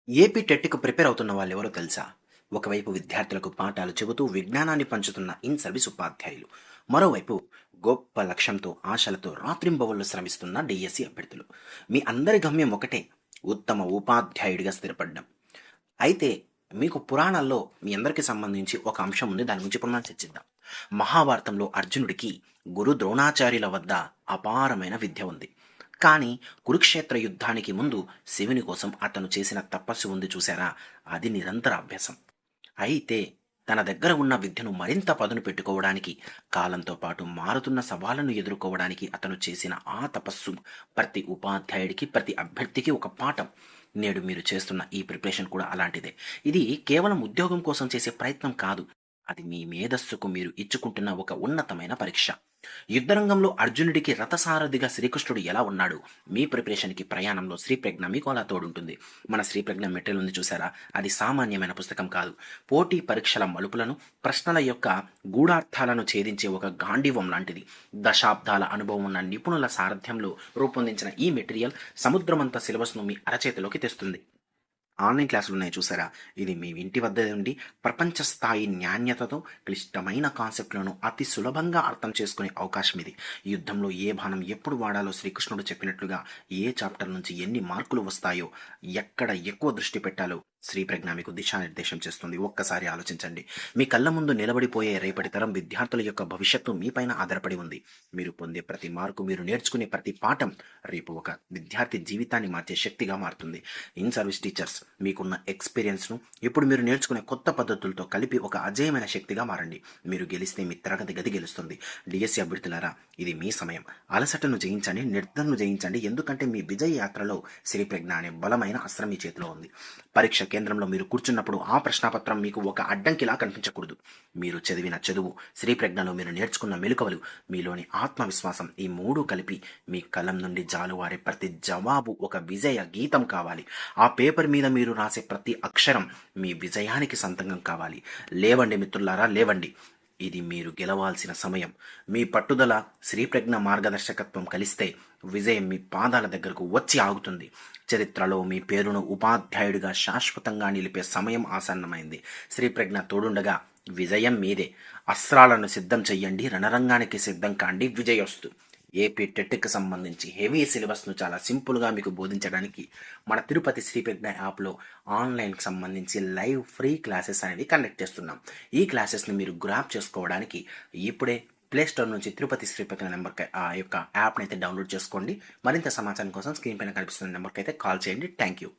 AP టెట్‌కి prepare అవుతున్న వాళ్ళెవరో తెలుసా? ఒకవైపు విద్యార్థులకు పాఠాలు చెబుతూ విజ్ఞానాన్ని పంచుతున్న ఇన్ సర్వీస్ ఉపాధ్యాయులు. మరోవైపు గొప్ప లక్ష్యంతో, ఆశలతో రాత్రింబవళ్లు శ్రమిస్తున్న డీఎస్సీ అభ్యర్థులు. మీ అందరి గమ్యం ఒకటే, ఉత్తమ ఉపాధ్యాయుడిగా స్థిరపడడం. అయితే మీకు పురాణాల్లో మీ అందరికీ సంబంధించి ఒక అంశం ఉంది. దాని గురించి ఇప్పుడు మనం చర్చిద్దాం. మహాభారతంలో అర్జునుడికి గురు ద్రోణాచార్యుల వద్ద అపారమైన విద్య ఉంది. కానీ కురుక్షేత్ర యుద్ధానికి ముందు శివుని కోసం అతను చేసిన తపస్సు ఉంది చూసారా? అది నిరంతర అభ్యాసం. అయితే తన దగ్గర ఉన్న విద్యను మరింత పదును పెట్టుకోవడానికి, కాలంతో పాటు మారుతున్న సవాళ్లను ఎదుర్కోవడానికి అతను చేసిన ఆ తపస్సు ప్రతి ఉపాధ్యాయుడికి, ప్రతి అభ్యర్థికి ఒక పాఠం. నేడు మీరు చేస్తున్న ఈ ప్రిపరేషన్ కూడా అలాంటిదే. ఇది కేవలం ఉద్యోగం కోసం చేసే ప్రయత్నం కాదు. అది మీ మేధస్సుకు మీరు ఇచ్చుకుంటున్న ఒక ఉన్నతమైన పరీక్ష. యుద్ధరంగంలో అర్జునుడికి రథసారథిగా శ్రీకృష్ణుడు ఎలా ఉన్నాడు, మీ ప్రిపరేషన్కి ప్రయాణంలో శ్రీప్రజ్ఞ మీకు అలా తోడుంటుంది. మన శ్రీప్రజ్ఞ మెటీరియల్ ఉంది చూసారా? అది సామాన్యమైన పుస్తకం కాదు. పోటీ పరీక్షల మలుపులను, ప్రశ్నల యొక్క గూఢార్థాలను ఛేదించే ఒక గాంధీవం లాంటిది. దశాబ్దాల అనుభవం ఉన్న నిపుణుల సారథ్యంలో రూపొందించిన ఈ మెటీరియల్ సముద్రమంత సిలబస్ను మీ అరచేతిలోకి తెస్తుంది. ఆన్లైన్ క్లాసులు ఉన్నాయి చూసారా? ఇది మీ ఇంటి వద్ద నుండి ప్రపంచ స్థాయి నాణ్యతతో క్లిష్టమైన కాన్సెప్ట్లను అతి సులభంగా అర్థం చేసుకునే అవకాశం ఇది. యుద్ధంలో ఏ బాణం ఎప్పుడు వాడాలో శ్రీకృష్ణుడు చెప్పినట్లుగా, ఏ చాప్టర్ నుంచి ఎన్ని మార్కులు వస్తాయో, ఎక్కడ ఎక్కువ దృష్టి పెట్టాలో శ్రీప్రజ్ఞ మీకు దిశానిర్దేశం చేస్తుంది. ఒక్కసారి ఆలోచించండి. మీ కళ్ళ ముందు నిలబడిపోయే రేపటి తరం విద్యార్థుల యొక్క భవిష్యత్తు మీపైన ఆధారపడి ఉంది. మీరు పొందే ప్రతి మార్కు, మీరు నేర్చుకునే ప్రతి పాఠం రేపు ఒక విద్యార్థి జీవితాన్ని మార్చే శక్తిగా మారుతుంది. ఇన్ సర్వీస్ టీచర్స్ మీకున్న ఎక్స్పీరియన్స్ను ఇప్పుడు మీరు నేర్చుకునే కొత్త పద్ధతులతో కలిపి ఒక అజేయమైన శక్తిగా మారండి. మీరు గెలిస్తే మీ తరగతి గది గెలుస్తుంది. డిఎస్సి అభ్యర్థులారా, ఇది మీ సమయం. అలసటను జయించండి, నిర్ధను జయించండి. ఎందుకంటే మీ విజయ యాత్రలో శ్రీప్రజ్ఞ అనే బలమైన అస్త్రం మీ చేతిలో ఉంది. పరీక్ష కేంద్రంలో మీరు కూర్చున్నప్పుడు ఆ ప్రశ్నాపత్రం మీకు ఒక అడ్డంకిలా కనిపించకూడదు. మీరు చదివిన చదువు, శ్రీప్రజ్ఞలో మీరు నేర్చుకున్న మెలకువలు, మీలోని ఆత్మవిశ్వాసం, ఈ మూడు కలిపి మీ కలం నుండి జాలువారే ప్రతి జవాబు ఒక విజయ గీతం కావాలి. ఆ పేపర్ మీద మీరు రాసే ప్రతి అక్షరం మీ విజయానికి సంతంగం కావాలి. లేవండి మిత్రులారా, లేవండి. ఇది మీరు గెలవాల్సిన సమయం. మీ పట్టుదల, శ్రీప్రజ్ఞ మార్గదర్శకత్వం కలిస్తే విజయం మీ పాదాల దగ్గరకు వచ్చి ఆగుతుంది. చరిత్రలో మీ పేరును ఉపాధ్యాయుడిగా శాశ్వతంగా నిలిపే సమయం ఆసన్నమైంది. శ్రీప్రజ్ఞ తోడుండగా విజయం మీదే. అస్త్రాలను సిద్ధం చెయ్యండి, రణరంగానికి సిద్ధం కాండి, విజయోస్తు. ఏపీ టెట్కి సంబంధించి హెవీ సిలబస్ను చాలా సింపుల్గా మీకు బోధించడానికి మన తిరుపతి శ్రీప్రజ్ఞ యాప్లో ఆన్లైన్కి సంబంధించి లైవ్ ఫ్రీ క్లాసెస్ అనేవి కండక్ట్ చేస్తున్నాం. ఈ క్లాసెస్ని మీరు గ్రాప్ చేసుకోవడానికి ఇప్పుడే ప్లేస్టోర్ నుంచి తిరుపతి శ్రీప్రజ్ఞ నెంబర్కి ఆ యొక్క యాప్ని అయితే డౌన్లోడ్ చేసుకోండి. మరింత సమాచారం కోసం స్క్రీన్ పైన కనిపిస్తున్న నెంబర్కి అయితే కాల్ చేయండి. Thank you.